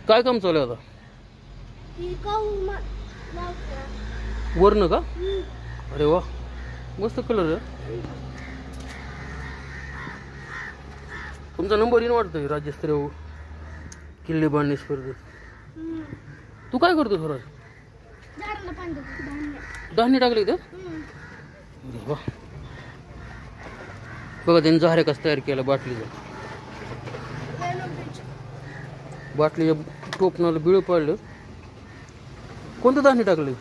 काय काम चालू आहे आता? वरनं का? अरे वा, मस्त कलर आहे. तुमचा नंबर येईन वाटतंय राज्यस्तरीय किल्ले बांधणी स्पर्धेत. तू काय करतो स्वराज? धान्य टाकले इथं? अरे वा, बघा त्यांनी जहारे कसा तयार केला बाटलीचा. बाटलीच्या टोपणाला बिळ पाडलं. कोणतं धान्य टाकलं?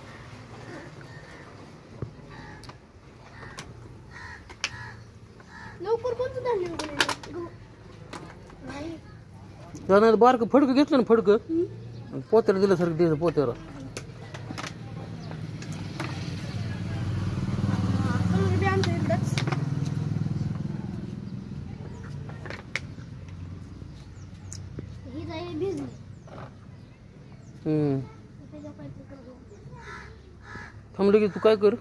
धान्यात बारक फडकं घेतलं ना, फडकं पोत्याला दिल्यासारखं द्यायचं पोत्याला. थांब लगेच तू काय कर,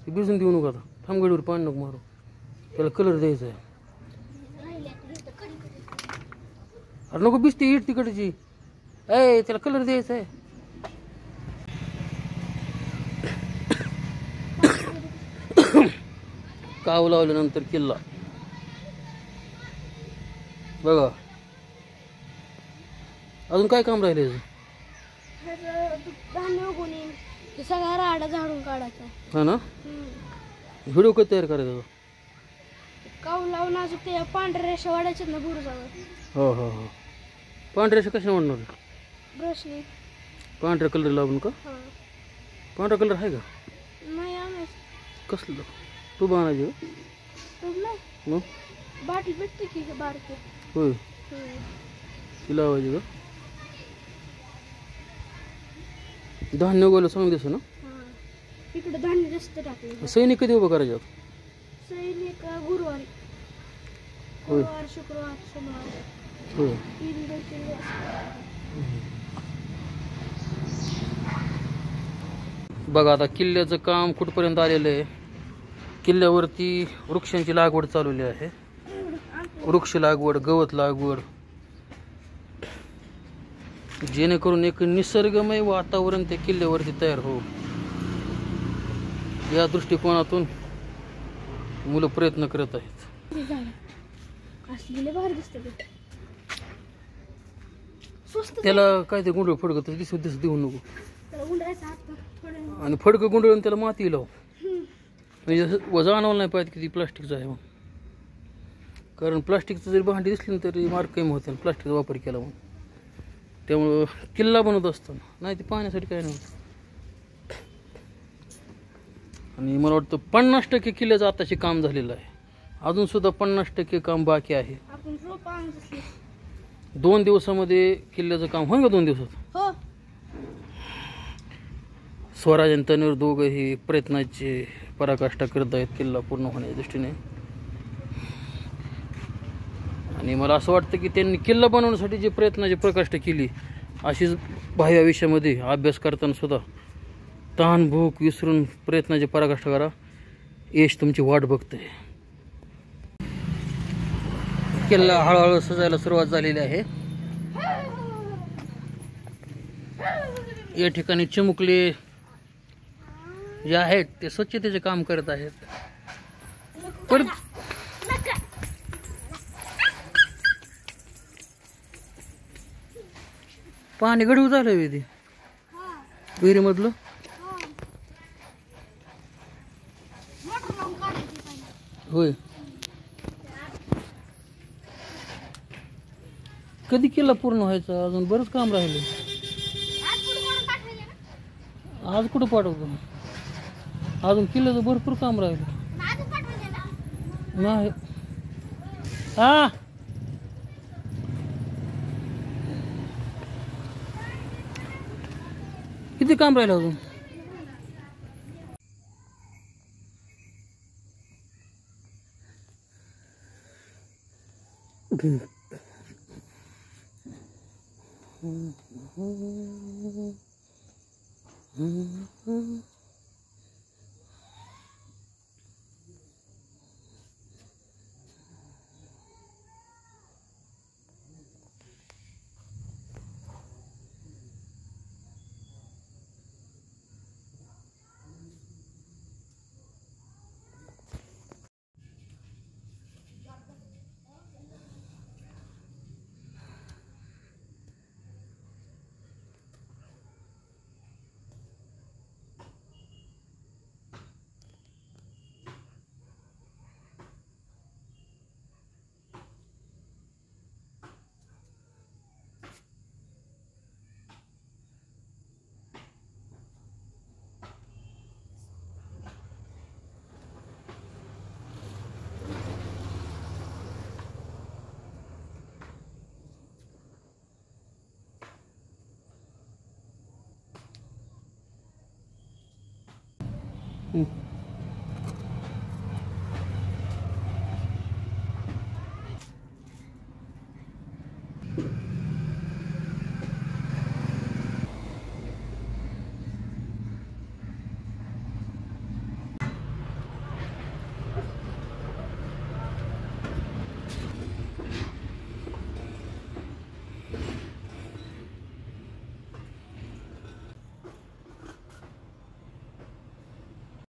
भिजून देऊ नको आता. थांब गडीवर पाणी नको मारू, त्याला कलर द्यायचा आहे. अरे नको भिजते इट तिकडची. ए त्याला कलर द्यायचा आहे. काव लावल्यानंतर किल्ला बघा. अजून काय काम राहिले? सगळा राडा झाडून काढायचा. हा ना. व्हिडिओ कधी तयार करायचा? काव लावून अजून ते पांढऱ्या रेषा वाढायच्यात ना बुरुजावर. हो हो हो. पांढऱ्या रेषा कशा वाढणार? ब्रशने. पांढरा कलर लावून का? पांढरा कलर आहे का? नाही आणायचं. कसलं? तू बनायची नाही, बाटली भेटते की बारकी. होय, ती लावायची का? धान्य उगवलं सांग दिसं ना. इकडे धान्य जास्त टाकले. सैनिक कधी उभं करायचे? सैनिक गुरुवारी. गुरुवार, शुक्रवार, शनिवार. होय. बघा आता किल्ल्याचं काम कुठपर्यंत आलेलं आहे. किल्ल्यावरती वृक्षांची लागवड चालवली आहे. वृक्ष लागवड, गवत लागवड, जेणेकरून एक निसर्गमय वातावरण त्या किल्ल्यावरती तयार हो, या दृष्टिकोनातून मुलं प्रयत्न करत आहेत. त्याला काय ते गुंडळ फडकत दिसत दिसत देऊ नको. आणि फडकं गुंडळून त्याला माती लाव, म्हणजे जाणवलं नाही पाहिजे की ती प्लास्टिकचं आहे. कारण प्लास्टिकचं जरी भांडी दिसली ना तरी मार्क कमी होते प्लास्टिकचा वापर केला म्हणून. त्यामुळं किल्ला बनवत असताना नाही ते पाहण्यासाठी काय नव्हतं. आणि मला वाटतं 50% किल्ल्याचं आताचे काम झालेलं आहे. अजून सुद्धा 50% काम बाकी आहे. 2 दिवसामध्ये किल्ल्याचं काम होईल का? 2 दिवसात? हो. स्वराज आणि तन्वीर दोघंही प्रयत्नाची पराकाष्ठा करत आहेत किल्ला पूर्ण होण्याच्या दृष्टीने. आणि मला असं वाटतं की त्यांनी किल्ला बनवण्यासाठी जी प्रयत्नाची प्रकाष्ठा केली, अशीच बाह्य आयुष्यामध्ये अभ्यास करताना सुद्धा ताण भूक विसरून प्रयत्नाची पराकाष्ठा करा. यश तुमची वाट बघते. किल्ला हळूहळू सजायला सुरुवात झालेली आहे. या ठिकाणी चिमुकले जे आहेत ते स्वच्छतेचे काम करत आहेत. पाणी गढूळ झालं ते विहिरीमधलं. होय. कधी केला पूर्ण व्हायचा? अजून बरंच काम राहिले. आज कुठं पाठवतो? अजून किल्ल्याचं भरपूर काम राहिलं. नाही. हा किती काम राहिलं अजून? हं.